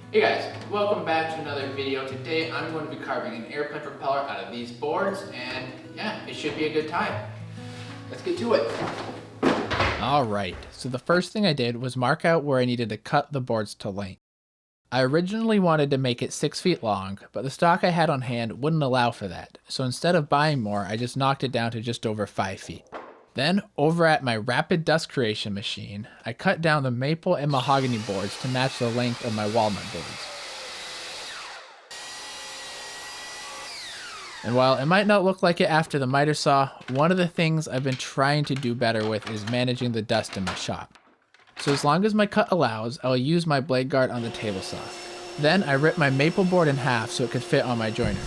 Hey guys, welcome back to another video. Today I'm going to be carving an airplane propeller out of these boards, and yeah, it should be a good time. Let's get to it. Alright, so the first thing I did was mark out where I needed to cut the boards to length. I originally wanted to make it 6 feet long, but the stock I had on hand wouldn't allow for that, so instead of buying more, I just knocked it down to just over 5 feet. Then, over at my rapid dust creation machine, I cut down the maple and mahogany boards to match the length of my walnut boards. And while it might not look like it after the miter saw, one of the things I've been trying to do better with is managing the dust in my shop. So as long as my cut allows, I'll use my blade guard on the table saw. Then I rip my maple board in half so it could fit on my joiner.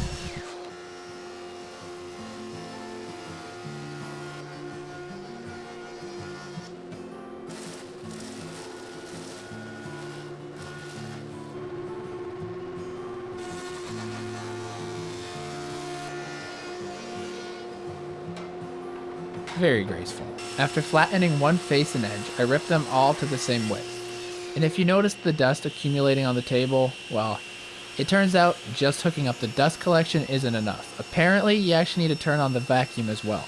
Very graceful. After flattening one face and edge, I ripped them all to the same width. And if you notice the dust accumulating on the table, well, it turns out just hooking up the dust collection isn't enough. Apparently, you actually need to turn on the vacuum as well.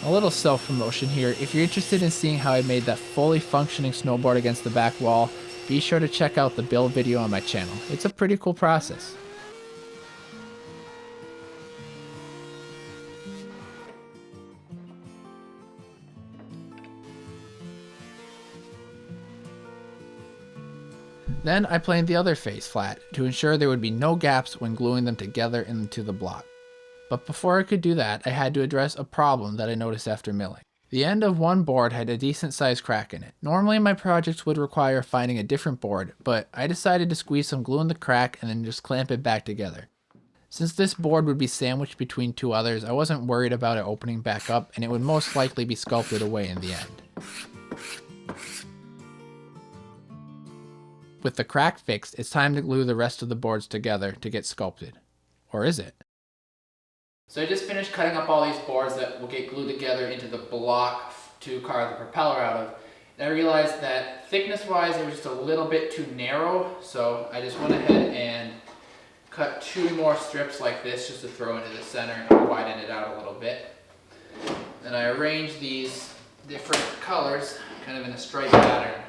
A little self-promotion here. If you're interested in seeing how I made that fully functioning snowboard against the back wall, be sure to check out the build video on my channel. It's a pretty cool process. Then I planed the other face flat to ensure there would be no gaps when gluing them together into the block. But before I could do that, I had to address a problem that I noticed after milling. The end of one board had a decent sized crack in it. Normally my projects would require finding a different board, but I decided to squeeze some glue in the crack and then just clamp it back together. Since this board would be sandwiched between two others, I wasn't worried about it opening back up, and it would most likely be sculpted away in the end. With the crack fixed, it's time to glue the rest of the boards together to get sculpted. Or is it? So I just finished cutting up all these boards that will get glued together into the block to carve the propeller out of. And I realized that thickness-wise, it was just a little bit too narrow, so I just went ahead and cut 2 more strips like this just to throw into the center and widen it out a little bit. Then I arranged these different colors kind of in a stripe pattern.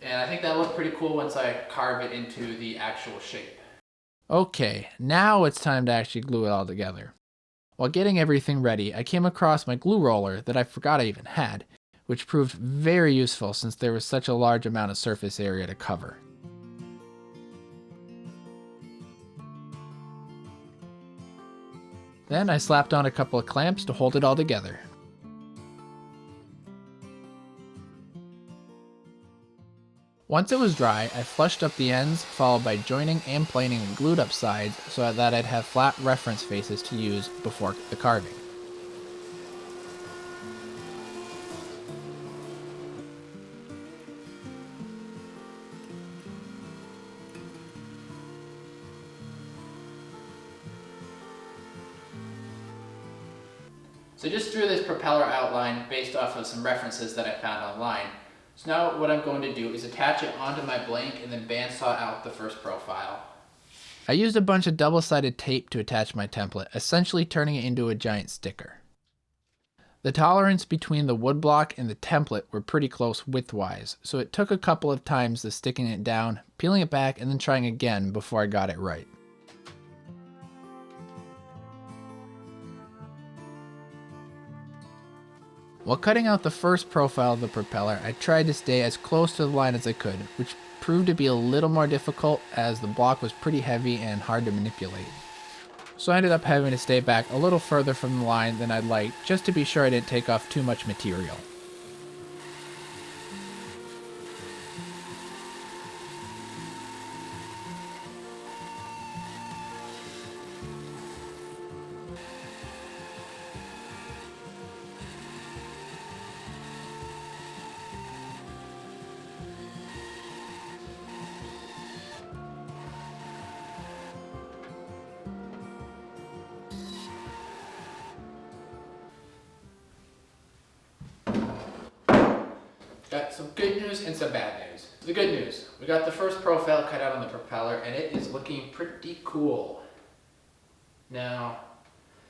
And I think that looked pretty cool once I carve it into the actual shape. Okay, now it's time to actually glue it all together. While getting everything ready, I came across my glue roller that I forgot I even had, which proved very useful since there was such a large amount of surface area to cover. Then I slapped on a couple of clamps to hold it all together. Once it was dry, I flushed up the ends, followed by joining and planing the glued up sides so that I'd have flat reference faces to use before the carving. So I just drew this propeller outline based off of some references that I found online. So now what I'm going to do is attach it onto my blank and then bandsaw out the first profile. I used a bunch of double-sided tape to attach my template, essentially turning it into a giant sticker. The tolerance between the wood block and the template were pretty close widthwise, so it took a couple of times the sticking it down, peeling it back, and then trying again before I got it right. While cutting out the first profile of the propeller, I tried to stay as close to the line as I could, which proved to be a little more difficult as the block was pretty heavy and hard to manipulate. So I ended up having to stay back a little further from the line than I'd like, just to be sure I didn't take off too much material. got some good news and some bad news. The good news, we got the first profile cut out on the propeller and it is looking pretty cool. Now,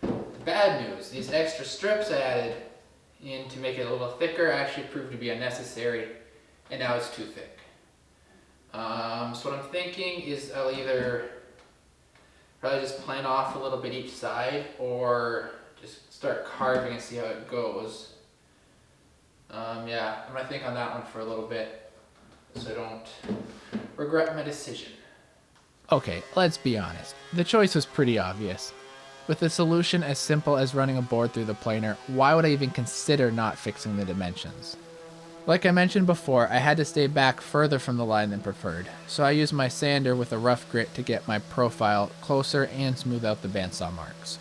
the bad news, these extra strips added in to make it a little thicker actually proved to be unnecessary, and now it's too thick. So what I'm thinking is I'll either probably just plane off a little bit each side or just start carving and see how it goes. Yeah, I'm gonna think on that one for a little bit so I don't regret my decision. Okay, let's be honest. The choice was pretty obvious. With a solution as simple as running a board through the planer, why would I even consider not fixing the dimensions? Like I mentioned before, I had to stay back further from the line than preferred, so I used my sander with a rough grit to get my profile closer and smooth out the bandsaw marks.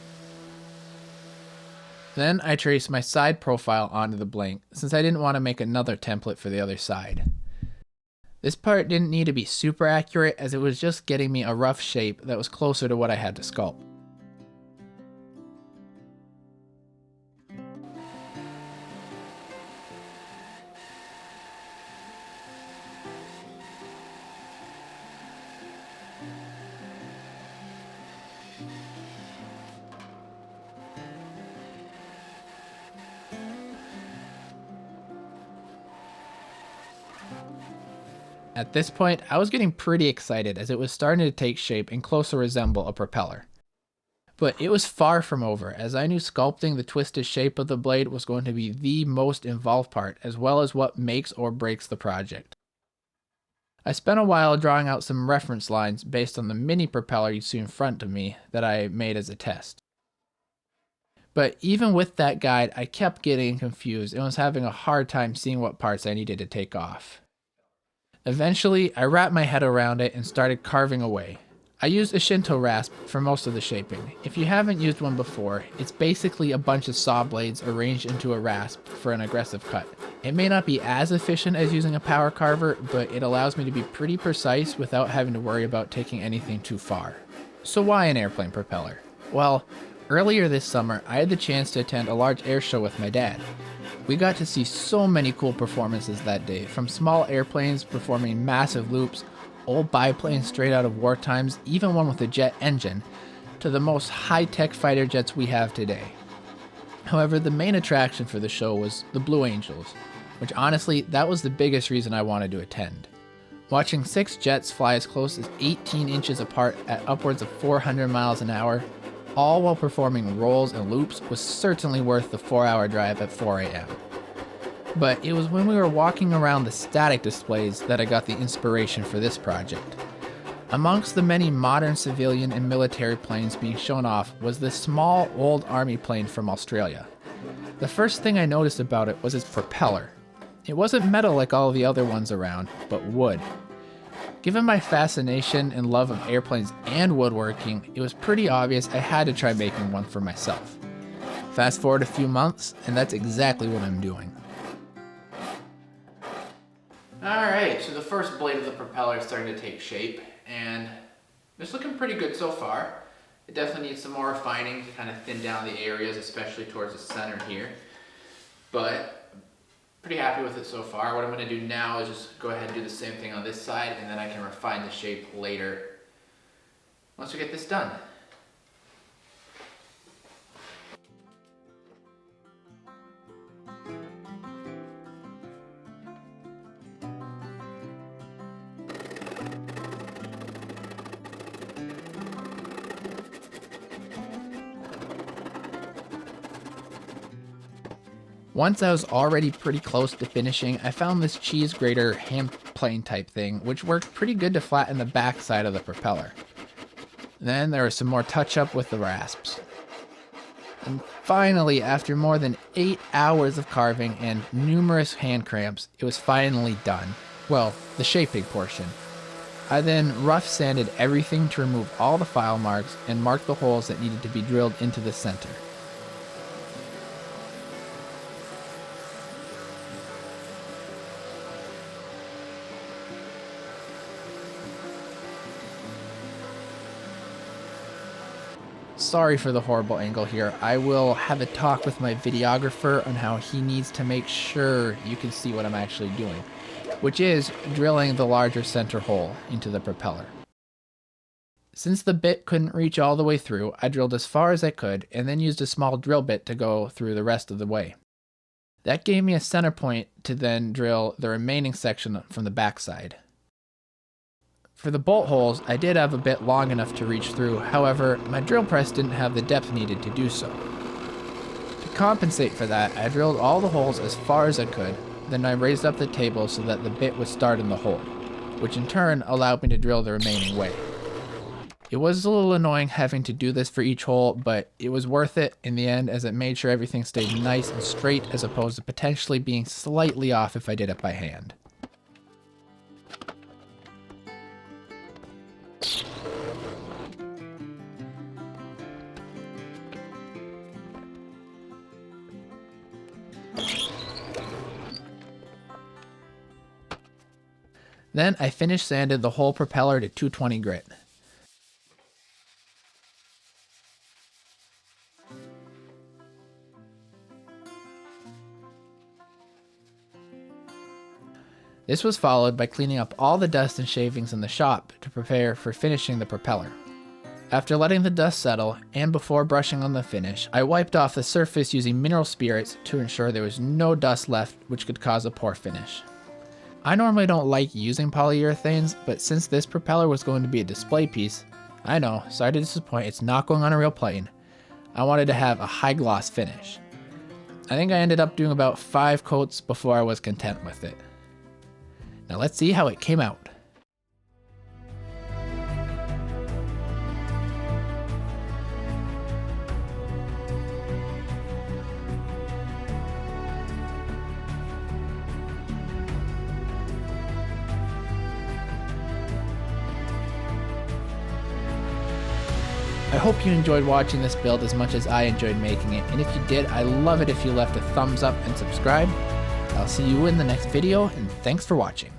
Then I traced my side profile onto the blank, since I didn't want to make another template for the other side. This part didn't need to be super accurate, as it was just getting me a rough shape that was closer to what I had to sculpt. At this point, I was getting pretty excited as it was starting to take shape and closer resemble a propeller. But it was far from over, as I knew sculpting the twisted shape of the blade was going to be the most involved part, as well as what makes or breaks the project. I spent a while drawing out some reference lines based on the mini propeller you see in front of me that I made as a test. But even with that guide, I kept getting confused and was having a hard time seeing what parts I needed to take off. Eventually, I wrapped my head around it and started carving away. I used a Shinto rasp for most of the shaping. If you haven't used one before, it's basically a bunch of saw blades arranged into a rasp for an aggressive cut. It may not be as efficient as using a power carver, but it allows me to be pretty precise without having to worry about taking anything too far. So why an airplane propeller? Well, earlier this summer, I had the chance to attend a large air show with my dad. We got to see so many cool performances that day, from small airplanes performing massive loops, old biplanes straight out of war times, even one with a jet engine, to the most high-tech fighter jets we have today. However, the main attraction for the show was the Blue Angels, which honestly, that was the biggest reason I wanted to attend. Watching 6 jets fly as close as 18 inches apart at upwards of 400 miles an hour, all while performing rolls and loops, was certainly worth the 4-hour drive at 4 a.m. But it was when we were walking around the static displays that I got the inspiration for this project. Amongst the many modern civilian and military planes being shown off was this small old army plane from Australia. The first thing I noticed about it was its propeller. It wasn't metal like all the other ones around, but wood. Given my fascination and love of airplanes and woodworking, it was pretty obvious I had to try making one for myself. Fast forward a few months, and that's exactly what I'm doing. Alright, so the first blade of the propeller is starting to take shape, and it's looking pretty good so far. It definitely needs some more refining to kind of thin down the areas, especially towards the center here. But pretty happy with it so far. What I'm going to do now is just go ahead and do the same thing on this side, and then I can refine the shape later once we get this done. Once I was already pretty close to finishing, I found this cheese grater hand plane type thing, which worked pretty good to flatten the back side of the propeller. Then there was some more touch up with the rasps. And finally, after more than 8 hours of carving and numerous hand cramps, it was finally done. Well, the shaping portion. I then rough sanded everything to remove all the file marks and mark the holes that needed to be drilled into the center. sorry for the horrible angle here. I will have a talk with my videographer on how he needs to make sure you can see what I'm actually doing, which is drilling the larger center hole into the propeller. Since the bit couldn't reach all the way through, I drilled as far as I could and then used a small drill bit to go through the rest of the way. That gave me a center point to then drill the remaining section from the backside. For the bolt holes, I did have a bit long enough to reach through, however, my drill press didn't have the depth needed to do so. To compensate for that, I drilled all the holes as far as I could, then I raised up the table so that the bit would start in the hole, which in turn allowed me to drill the remaining way. It was a little annoying having to do this for each hole, but it was worth it in the end as it made sure everything stayed nice and straight as opposed to potentially being slightly off if I did it by hand. Then I finished sanded the whole propeller to 220 grit. This was followed by cleaning up all the dust and shavings in the shop to prepare for finishing the propeller. After letting the dust settle and before brushing on the finish, I wiped off the surface using mineral spirits to ensure there was no dust left which could cause a poor finish. I normally don't like using polyurethanes, but since this propeller was going to be a display piece, I know, sorry to disappoint, it's not going on a real plane, I wanted to have a high gloss finish. I think I ended up doing about 5 coats before I was content with it. Now let's see how it came out. I hope you enjoyed watching this build as much as I enjoyed making it, and if you did, I'd love it if you left a thumbs up and subscribe. I'll see you in the next video, and thanks for watching.